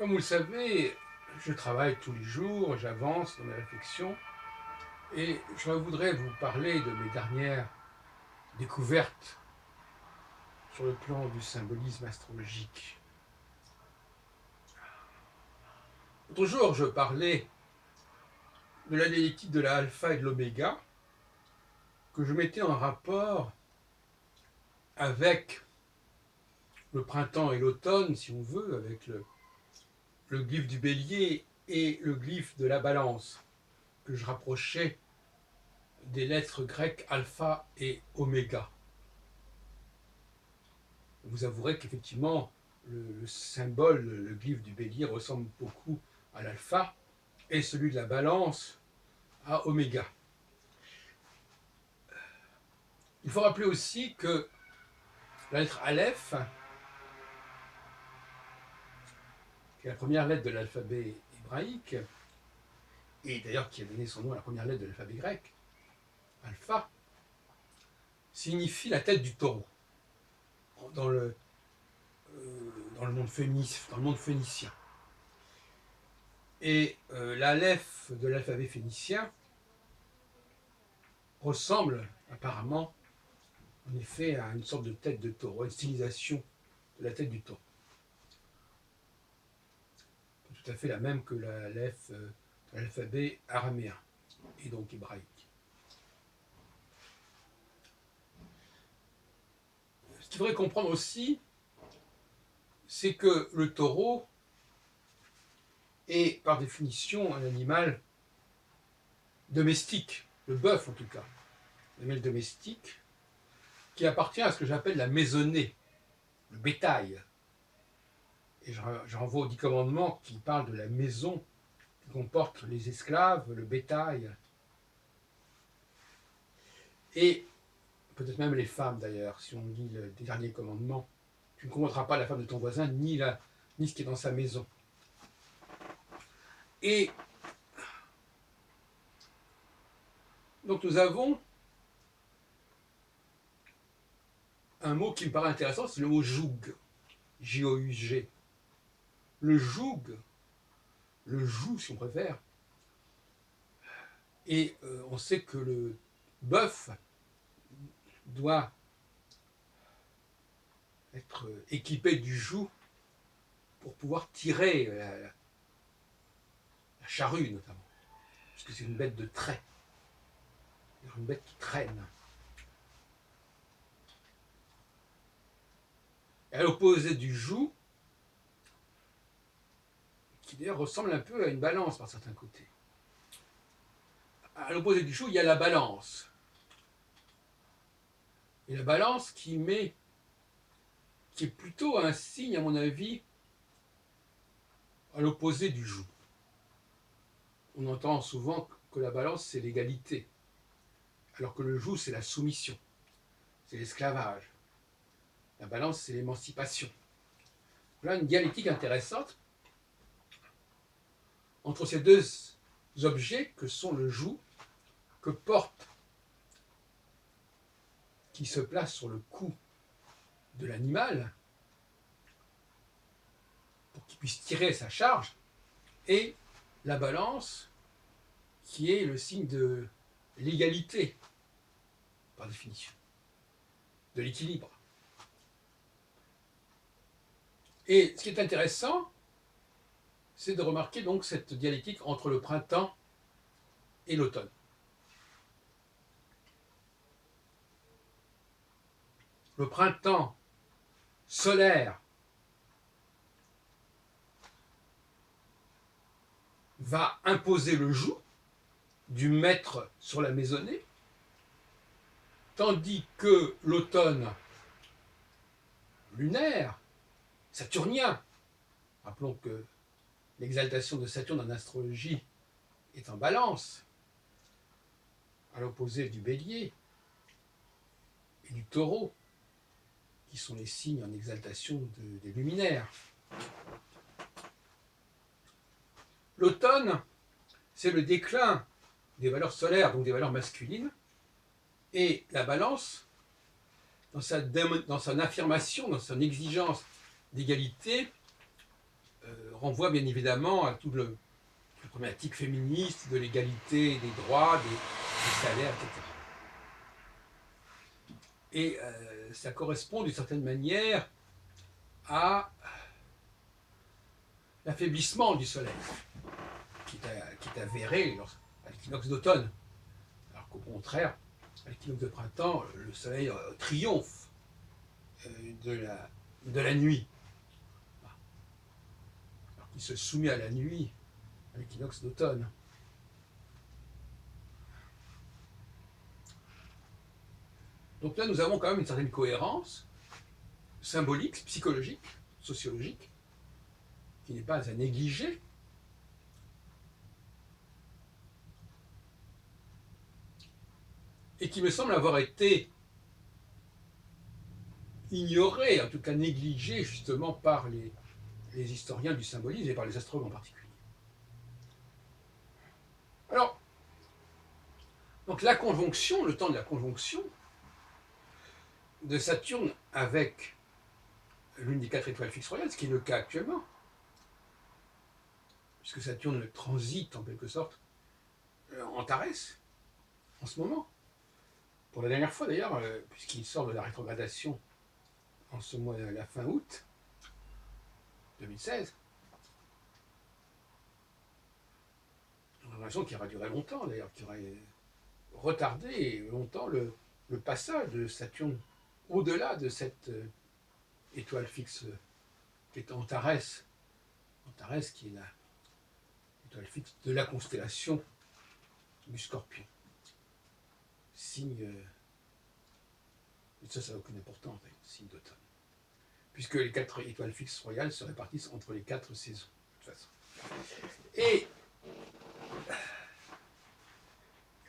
Comme vous le savez, je travaille tous les jours, j'avance dans mes réflexions et je voudrais vous parler de mes dernières découvertes sur le plan du symbolisme astrologique. L'autre jour, je parlais de la dialectique de la alpha et de l'oméga que je mettais en rapport avec le printemps et l'automne, si on veut, avec le glyphe du bélier et le glyphe de la balance, que je rapprochais des lettres grecques alpha et oméga. Vous avouerez qu'effectivement, le symbole, le glyphe du bélier ressemble beaucoup à l'alpha et celui de la balance à oméga. Il faut rappeler aussi que la lettre Aleph, qui est la première lettre de l'alphabet hébraïque, et d'ailleurs qui a donné son nom à la première lettre de l'alphabet grec, alpha, signifie la tête du taureau dans le, dans le monde phénicien. Et l'Aleph de l'alphabet phénicien ressemble apparemment en effet à une sorte de tête de taureau, une stylisation de la tête du taureau. Tout à fait la même que l'Aleph de l'alphabet araméen et donc hébraïque. Ce qu'il faudrait comprendre aussi, c'est que le taureau est par définition un animal domestique, le bœuf en tout cas, un animal domestique qui appartient à ce que j'appelle la maisonnée, le bétail. Et je renvoie aux 10 commandements qui parlent de la maison qui comporte les esclaves, le bétail, et peut-être même les femmes d'ailleurs, si on lit le dernier commandement. Tu ne combattras pas la femme de ton voisin, ni ce qui est dans sa maison. Et donc nous avons un mot qui me paraît intéressant, c'est le mot joug, J-O-U-G. Le joug, le joug si on préfère, et on sait que le bœuf doit être équipé du joug pour pouvoir tirer la charrue notamment, puisque c'est une bête de trait, une bête qui traîne. Et à l'opposé du joug, qui d'ailleurs ressemble un peu à une balance par certains côtés. À l'opposé du joug, il y a la balance. Et la balance qui est plutôt un signe, à mon avis, à l'opposé du joug. On entend souvent que la balance, c'est l'égalité, alors que le joug, c'est la soumission, c'est l'esclavage. La balance, c'est l'émancipation. Voilà une dialectique intéressante entre ces deux objets que sont le joug, que porte, qui se place sur le cou de l'animal, pour qu'il puisse tirer sa charge, et la balance, qui est le signe de l'égalité, par définition, de l'équilibre. Et ce qui est intéressant, c'est de remarquer donc cette dialectique entre le printemps et l'automne. Le printemps solaire va imposer le joug du maître sur la maisonnée, tandis que l'automne lunaire, saturnien, rappelons que l'exaltation de Saturne en astrologie est en balance, à l'opposé du bélier et du taureau, qui sont les signes en exaltation des luminaires. L'automne, c'est le déclin des valeurs solaires, donc des valeurs masculines, et la balance, dans son affirmation, dans son exigence d'égalité, renvoie bien évidemment à toute la problématique féministe, de l'égalité des droits, des salaires, etc. Et ça correspond d'une certaine manière à l'affaiblissement du soleil, qui est avéré à l'équinoxe d'automne. Alors qu'au contraire, à l'équinoxe de printemps, le soleil triomphe de la nuit. Alors qu'il se soumet à la nuit à l'équinoxe d'automne. Donc là, nous avons quand même une certaine cohérence symbolique, psychologique, sociologique, qui n'est pas à négliger. Et qui me semble avoir été ignorée, en tout cas négligée justement par les historiens du symbolisme et par les astrologues en particulier. Alors, donc la conjonction, le temps de la conjonction de Saturne avec l'une des 4 étoiles fixes royales, ce qui est le cas actuellement, puisque Saturne transite en quelque sorte Antares en ce moment. Pour la dernière fois d'ailleurs, puisqu'il sort de la rétrogradation en ce mois, la fin août 2016. Une relation qui aura duré longtemps d'ailleurs, qui aurait retardé longtemps le passage de Saturne au-delà de cette étoile fixe qui est Antares. Antares qui est l'étoile fixe de la constellation du Scorpion. Signe, ça n'a aucune importance, signe d'automne. Puisque les 4 étoiles fixes royales se répartissent entre les 4 saisons, de toute façon. Et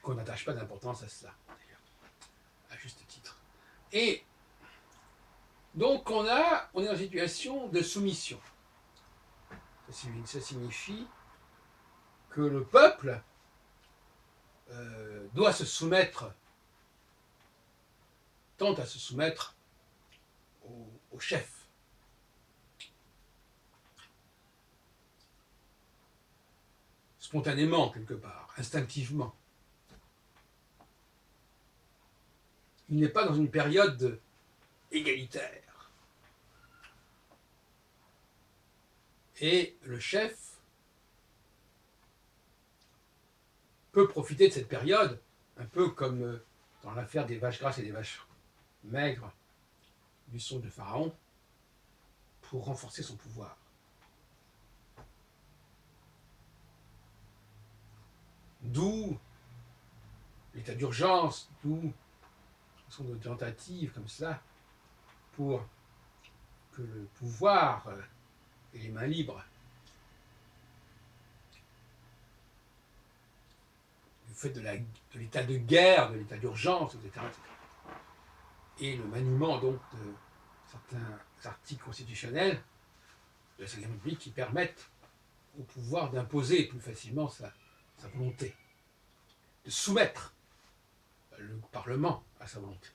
qu'on n'attache pas d'importance à cela, d'ailleurs, à juste titre. Et donc on est en situation de soumission. Ça signifie que le peuple doit se soumettre, tente à se soumettre au chef. Spontanément, quelque part, instinctivement. Il n'est pas dans une période égalitaire. Et le chef peut profiter de cette période, un peu comme dans l'affaire des vaches grasses et des vaches maigres du songe de Pharaon, pour renforcer son pouvoir. D'où l'état d'urgence, d'où sont de tentatives comme cela pour que le pouvoir ait les mains libres. Du fait de l'état de guerre, de l'état d'urgence, etc., etc. Et le maniement donc de certains articles constitutionnels de la Ve République qui permettent au pouvoir d'imposer plus facilement sa volonté, de soumettre le Parlement à sa volonté.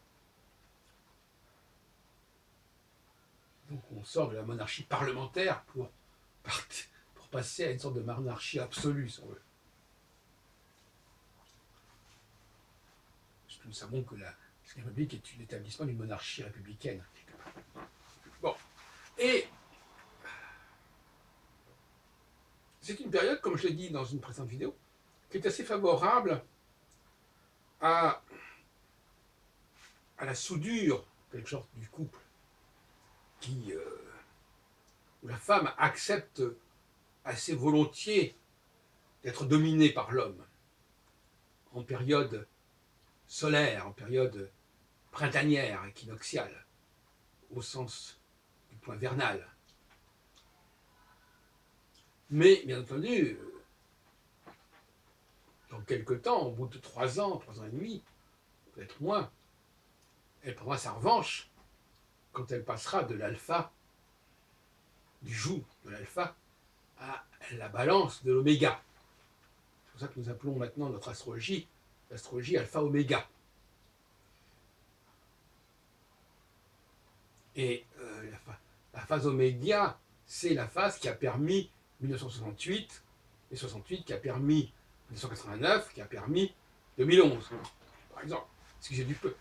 Donc on sort de la monarchie parlementaire pour passer à une sorte de monarchie absolue, si on veut. Nous savons que la République est l'établissement d'une monarchie républicaine. Bon. Et c'est une période, comme je l'ai dit dans une précédente vidéo, qui est assez favorable à la soudure, quelque sorte, du couple, où la femme accepte assez volontiers d'être dominée par l'homme en période solaire, en période printanière, équinoxiale, au sens du point vernal. Mais, bien entendu, dans quelques temps, au bout de 3 ans et demi, peut-être moins, elle prendra sa revanche quand elle passera de l'alpha, du joug de l'alpha, à la balance de l'oméga. C'est pour ça que nous appelons maintenant notre astrologie l'astrologie alpha-oméga. Et la phase oméga c'est la phase qui a permis 1968, et 68 qui a permis 1989, qui a permis 2011, par exemple. Excusez du peu.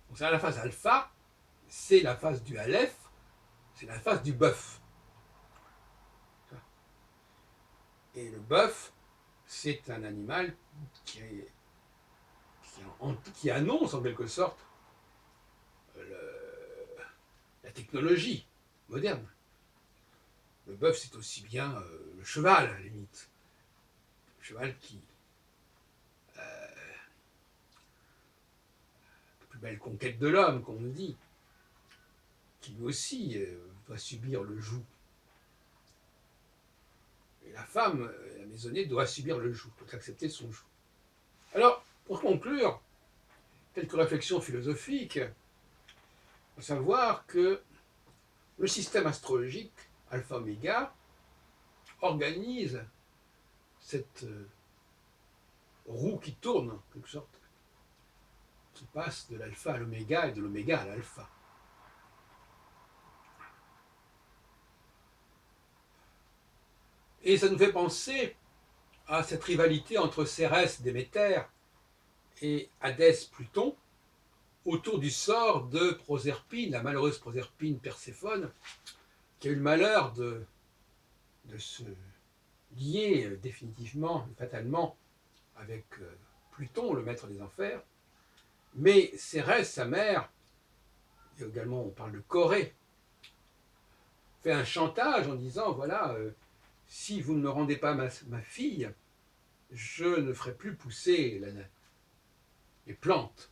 Donc, c'est la phase alpha, c'est la phase du Aleph, c'est la phase du bœuf. Et le bœuf, c'est un animal qui annonce en quelque sorte la technologie moderne. Le bœuf, c'est aussi bien le cheval, à la limite. Le cheval qui... la plus belle conquête de l'homme, qu'on nous dit, qui lui aussi va subir le joug. Et la femme, la maisonnée, doit subir le joug, doit accepter son joug. Alors, pour conclure, quelques réflexions philosophiques, il faut savoir que le système astrologique alpha-oméga organise cette roue qui tourne, en quelque sorte, qui passe de l'alpha à l'oméga et de l'oméga à l'alpha. Et ça nous fait penser à cette rivalité entre Cérès, Déméter, et Hadès, Pluton, autour du sort de Proserpine, la malheureuse Proserpine Perséphone, qui a eu le malheur de se lier définitivement, fatalement, avec Pluton, le maître des enfers. Mais Cérès, sa mère, et également on parle de Corée, fait un chantage en disant, voilà, si vous ne me rendez pas ma fille, je ne ferai plus pousser les plantes.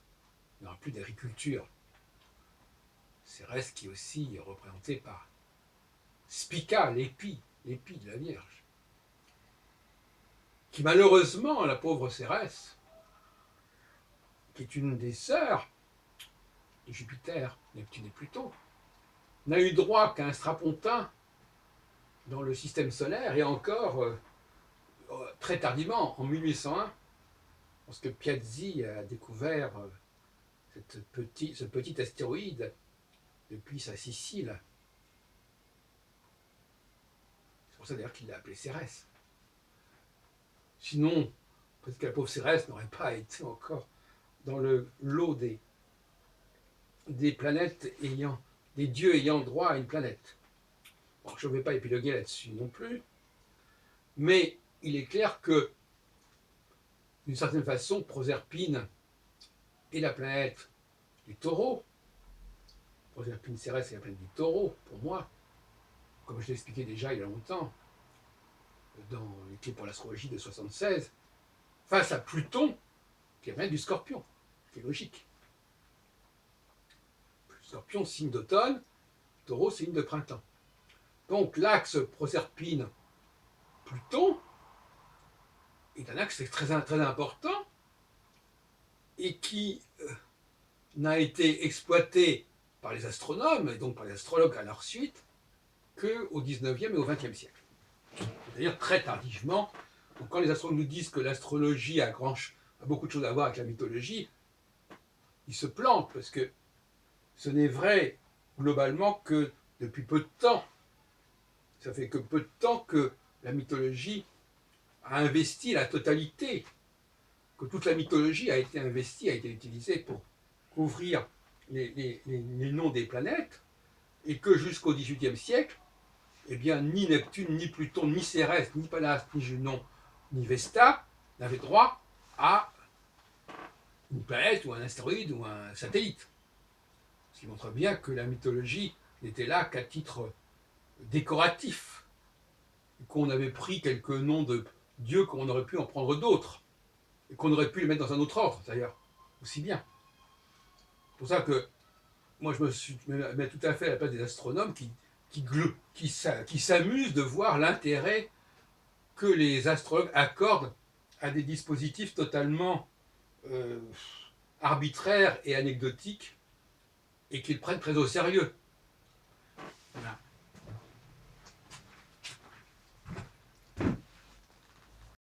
Il n'y aura plus d'agriculture. Cérès qui est aussi représenté par Spica, l'épi de la Vierge. Qui malheureusement, la pauvre Cérès, qui est une des sœurs de Jupiter, Neptune et Pluton, n'a eu droit qu'à un strapontin dans le système solaire, et encore très tardivement, en 1801, lorsque Piazzi a découvert ce petit astéroïde depuis sa Sicile. C'est pour ça d'ailleurs qu'il l'a appelé Cérès. Sinon, peut-être que la pauvre Cérès n'aurait pas été encore dans le lot des planètes des dieux ayant droit à une planète. Bon, je ne vais pas épiloguer là-dessus non plus, mais il est clair que, d'une certaine façon, Proserpine est la planète du taureau. Proserpine Cérès est la planète du taureau, pour moi, comme je l'ai expliqué déjà il y a longtemps, dans les clés pour l'astrologie de 76, face à Pluton, qui est la planète du Scorpion, qui est logique. Scorpion, signe d'automne, Taureau, signe de printemps. Donc l'axe Proserpine-Pluton est un axe très important et qui n'a été exploité par les astronomes et donc par les astrologues à leur suite qu'au 19e et au 20e siècle. C'est-à-dire très tardivement. Donc quand les astrologues nous disent que l'astrologie a beaucoup de choses à voir avec la mythologie, ils se plantent parce que ce n'est vrai globalement que depuis peu de temps. Ça fait que peu de temps que la mythologie a investi la totalité, que toute la mythologie a été investie, a été utilisée pour couvrir les noms des planètes, et que jusqu'au XVIIIe siècle, eh bien, ni Neptune, ni Pluton, ni Cérès, ni Pallas, ni Junon, ni Vesta n'avaient droit à une planète ou un astéroïde ou un satellite. Ce qui montre bien que la mythologie n'était là qu'à titre décoratif, qu'on avait pris quelques noms de dieux qu'on aurait pu en prendre d'autres, et qu'on aurait pu les mettre dans un autre ordre, d'ailleurs, aussi bien. C'est pour ça que moi, je me mets tout à fait à la place des astronomes qui s'amusent de voir l'intérêt que les astrologues accordent à des dispositifs totalement arbitraires et anecdotiques, et qu'ils prennent très au sérieux. Voilà.